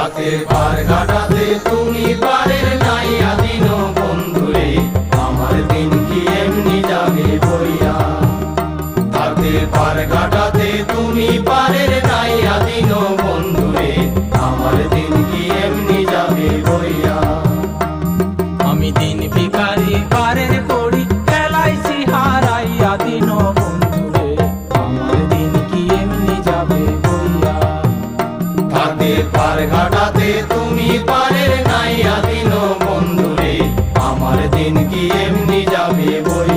হাতে পার ঘাটাতে তুমি পারের নাই আদিন বন্ধুরে, আমার দিন কি এমনি যাবে বইয়া। হাতে পার ঘাটাতে তুমি পারের নাই আদিন বন্ধুরে, আমার দিন কি এমনি যাবে বইয়া। আমি দিন ভিখারি পারের পড়ি এলাইছি হারাইয়া দিন বন্ধুরে, আমার দিন কি এমনি যাবে বইয়া। হাতে পার ঘাটাতে তুমি পারের নাই আদিন বন্ধুরে, আমার দিন কি এমনি যাবে বইয়া।